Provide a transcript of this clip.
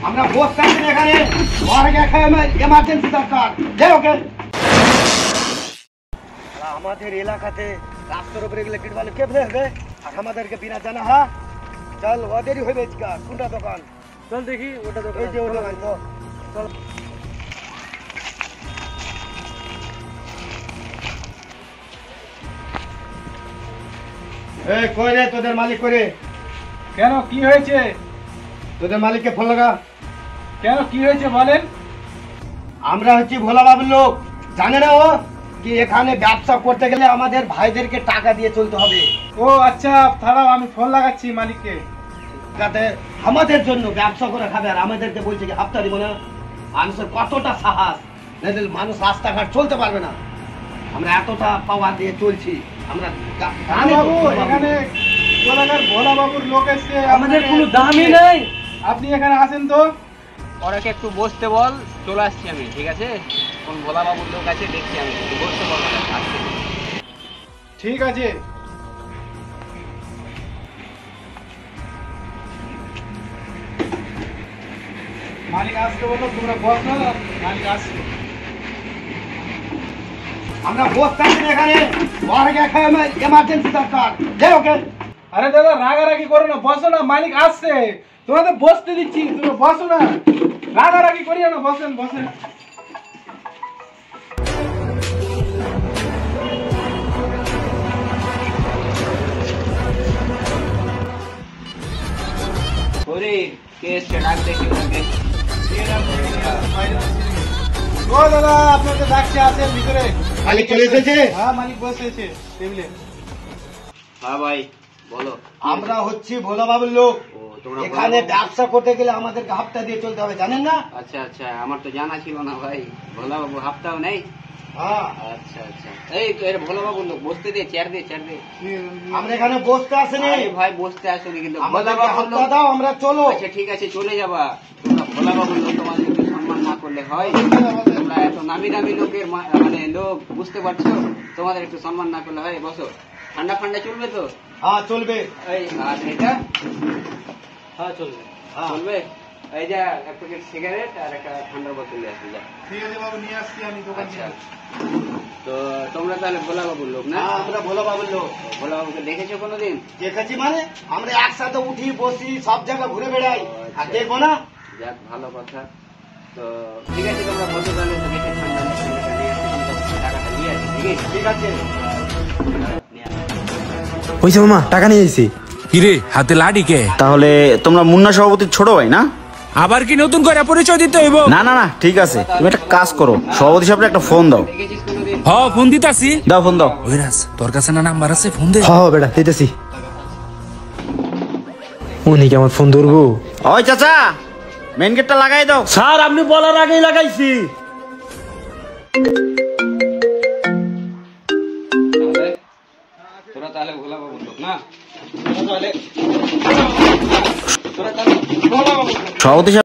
আমরা বস থাকছি এখানে এমার্জেন্সি দরকার যাই ওকে। আমাদের এলাকাতে রাস্তার উপরে গেলে কিট ভালো কে ফেলবে আর আমাদেরকে বিনা জানা। হ্যাঁ চল ওদেরই হইবে কোনটা দোকান চল দেখি ওটা দোকান। এই যে ওটা দোকান তো চল। এই কই রে তোদের মালিক করে? কেন কি হয়েছে? তোদের মালিককে ফোন লাগা। কেন কি হয়েছে বলেন? আমরা হচ্ছি ভোলা বাবুর লোক, জানে না ও কি এখানে ব্যবসা করতে গেলে আমাদের ভাইদেরকে টাকা দিয়ে চলতে হবে। ও আচ্ছা দাঁড়াও আমি ফোন লাগাচ্ছি মালিককে। যাতে আমাদের জন্য ব্যবসা করে খাবে আর আমাদেরকে বলছে কি হাফতা দিব না। মানুষের কতটা সাহস, নাহলে মানুষ রাস্তাঘাট চলতে পারবে না। আমরা এতটা পাওয়ার দিয়ে চলছি। আমরা বাবু এখানে ভোলা বাবুর লোক এসছে, আমাদের কোনো দামই নেই। আপনি এখানে আসেন তো। ওরাকে একটু বসতে বল, চলে আসছি আমি। ঠিক আছে, কোন ভোলা বাবুর লোক আছে দেখছি আমি, একটু বসতে বল। ঠিক আছে। মালিক আসতে বলো, তোমরা বসো। মালিক আসছে। আমরা বস থাকছি এখানে এমার্জেন্সি দরকার যাই ওকে। আরে দাদা রাগারাগি করো না, বসো না, মালিক আসছে। তোমাদের বসতে দিচ্ছি, তুমি বসো না, রাগারাগি করিও না, বসেন বসেন। ওরে কে এসছে, ডাক দেখি ওকে। ও দাদা আপনাকে ডাকছে, আছেন ভিতরে। মালিক চলে এসেছে? হ্যাঁ মালিক বসেছে টেবিলে। হ্যাঁ ভাই বলো। আমরা হচ্ছি ভোলা বাবুর লোক, ও তোমরা এখানে ব্যবসা করতে গেলে আমাদেরকে হাফতা দিয়ে চলতে হবে, জানেন না? আচ্ছা আচ্ছা, আমার তো জানা ছিল না ভাই। ভোলা বাবু হাফতাও নেই? হ্যাঁ আচ্ছা আচ্ছা, এই তো এর ভোলা বাবুর লোক, বসতে দে, চেয়ার দে চেয়ার দে। আমরা এখানে বসতে আসেনি। আরে ভাই বসতে আসুনি, কিন্তু ভোলা আমাদেরকে বাবুর হাফতা লোক। দাও, আমরা চলো। আচ্ছা ঠিক আছে চলে যাবা। তোমরা ভোলা বাবুর লোক, তোমাদের একটু সম্মান না করলে হয়? তোমরা এত নামি দামি লোকের মানে লোক, বুঝতে পারছো? তোমাদের একটু সম্মান না করলে হয়? বসো। ঠান্ডা ফান্ডা চলবে তো? হ্যাঁ চলবে। এই আর এটা? হ্যাঁ চলবে। চলবে। এই যে এক প্যাকেট সিগারেট আর একটা ঠান্ডার বোতল নিয়ে আসবে। যা। ঠিক আছে বাবু, নিয়ে আসছি আমি দোকান আচ্ছা, থেকে। তো তোমরা তাহলে ভোলা বাবুর লোক না? হ্যাঁ আমরা ভোলা বাবুর লোক। ভোলা বাবুকে দেখেছো কোনোদিন? দেখেছি মানে আমরা একসাথে উঠি বসি, সব জায়গা ঘুরে বেড়াই। ও, আর আচ্ছা। দেখবো না? যাক ভালো কথা। তো ঠিক আছে, তোমরা বসো তাহলে। তো দেখে ঠান্ডা ঠান্ডাটা নিয়ে আসি, তোমরা টাকাটা নিয়ে আসি। ঠিক আছে ঠিক আছে। নিয়ে আসি। হইছে মামা, টাকা নিয়ে আইছি। কিরে হাতে লাডি কে? তাহলে তোমরা মুন্না সভাপতির ছোট ভাই না? আবার কি নতুন করে পরিচয় দিতে হইব? না না না ঠিক আছে, তুমি একটা কাজ করো, সভাপতি সাহেবকে একটা ফোন দাও। দেখেছিস কোনোদিন? হ ফোন দিতাছি। দাও ফোন দাও। ওই রাজ তোর কাছে না নাম্বার আছে, ফোন দে। হ বেটা দিতেছি। উনি কি আমার ফোন ধরবো? ওই চাচা মেন গেটটা লাগাই দাও। স্যার আপনি বলার আগেই লাগাইছি। তাহলে তোরা তাহলে ভোলা বাবুর লোক না? তোরা তাহলে সভাপতি সাহেব